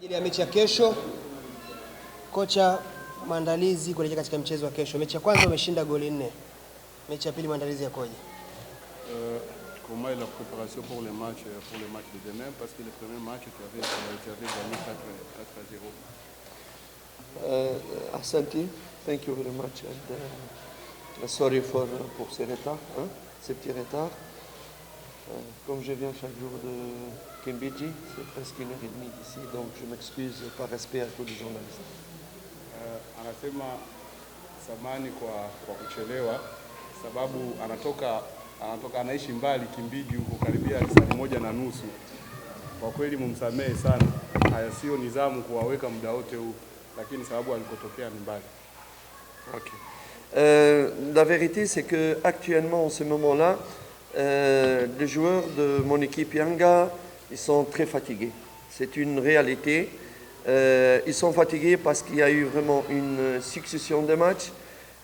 ajili ya mechi ya kesho. Kocha, maandalizi kuelekea katika mchezo wa kesho. Mechi ya kwanza umeshinda goli 4. Mechi ya pili maandalizi yakoje? Comment est la préparation pour le match de demain, parce que le premier match tu avais gagné 4-0. Ahsanti, thank you very much, and sorry pour ces retards, ces petits retards. Comme je viens chaque jour de Kimbiji, c'est presque 1h30 d'ici, donc je m'excuse par respect à tous les journalistes. Anasema samani kwa kuchelewa sababu anatoka anaishi mbali Kimbiji huko karibia saa 1:30. Kwa kweli mumsamehe sana. Haya sio nizamu kuwaweka muda wote huu, lakini sababu alikotokea ni mbali. Okay. La vérité c'est que actuellement en ce moment-là, les joueurs de mon équipe Yanga, ils sont très fatigués. C'est une réalité. Ils sont fatigués parce qu'il y a eu vraiment une succession de matchs.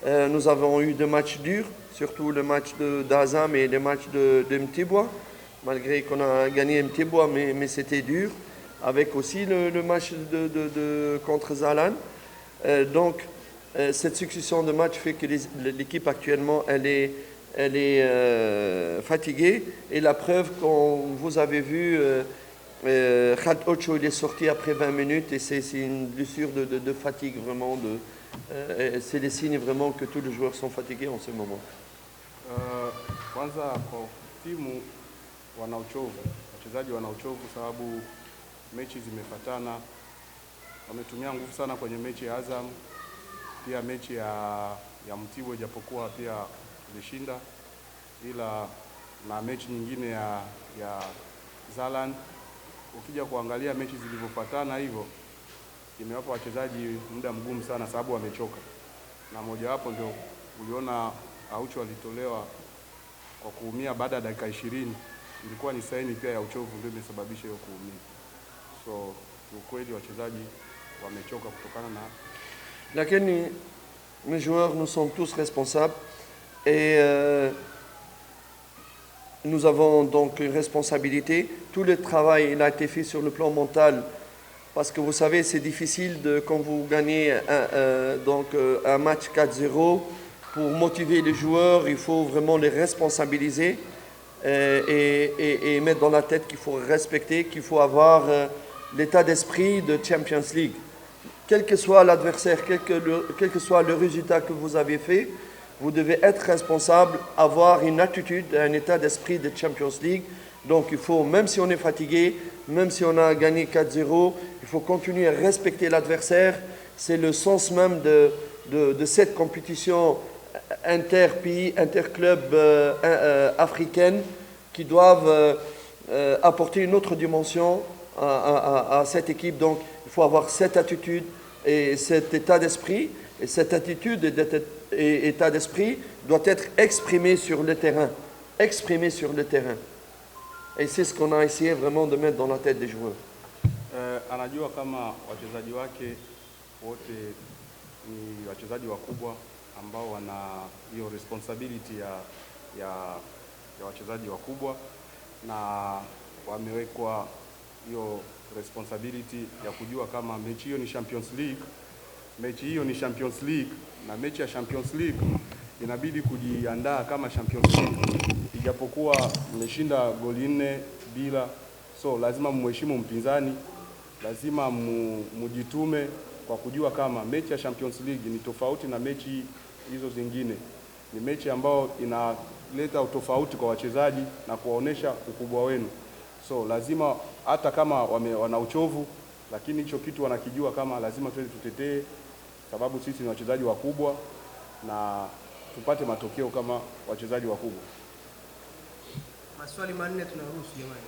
Nous avons eu 2 matchs durs, surtout le match d'Azam et le match de Mtibwa, malgré qu'on a gagné Mtibwa, mais c'était dur, avec aussi le match contre Zalan. Donc, cette succession de matchs fait que l'équipe actuellement, elle est fatiguée. Et la preuve, comme vous avez vu, Khaled Ocho il est sorti après 20 minutes et c'est une blessure de fatigue vraiment. C'est des signes vraiment que tous les joueurs sont fatigués en ce moment. Kwanza kwa timu wana uchovu, wachezaji wana uchovu sababu mechi zimefatana. Wametumia nguvu sana kwenye mechi ya Azam, pia mechi ya Mtibwa japokuwa pia tulishinda, ila na mechi nyingine ya Zalan. Ukija kuangalia mechi zilivyofuatana hivyo, imewapa wachezaji muda mgumu sana sababu wamechoka. Na moja wapo ndio uliona Aucho alitolewa kwa kuumia baada ya dakika 20. Ilikuwa ni saini pia ya uchovu ndio imesababisha hiyo kuumia. So ukweli wachezaji wamechoka kutokana na lakini mes joueurs nous sommes tous responsables et nous avons donc une responsabilité. Tout le travail il a été fait sur le plan mental. Parce que vous savez, c'est difficile quand vous gagnez un match 4-0, pour motiver les joueurs, il faut vraiment les responsabiliser et mettre dans la tête qu'il faut respecter, qu'il faut avoir l'état d'esprit de Champions League. Quel que soit l'adversaire, quel que soit le résultat que vous avez fait, vous devez être responsable, avoir une attitude, un état d'esprit de Champions League. Donc il faut, même si on est fatigué, même si on a gagné 4-0, il faut continuer à respecter l'adversaire. C'est le sens même de cette compétition inter-pays, inter-club africaine qui doivent apporter une autre dimension à cette équipe. Donc il faut avoir cette attitude et cet état d'esprit. Et cette attitude et état d'esprit doit être exprimé sur le terrain. Exprimé sur le terrain. Et c'est ce qu'on a essayé vraiment de mettre dans la tête des joueurs. Anajua kama wachezaji wake wote ni wachezaji wakubwa ambao wana hiyo responsibility ya wachezaji wakubwa, na wamewekwa hiyo responsibility ya kujua kama mechi hiyo ni Champions League. Mechi hiyo ni Champions League na mechi ya Champions League inabidi kujiandaa kama Champions League. Ijapokuwa mmeshinda goli 4-0, so lazima mheshimu mpinzani, lazima mujitume kwa kujua kama mechi ya Champions League ni tofauti na mechi hizo zingine. Ni mechi ambayo inaleta utofauti kwa wachezaji na kuwaonesha ukubwa wenu. So lazima hata kama wana uchovu, lakini hicho kitu wanakijua kama lazima twende tutetee sababu sisi ni wachezaji wakubwa na tupate matokeo kama wachezaji wakubwa. Maswali manne tunaruhusu jamani.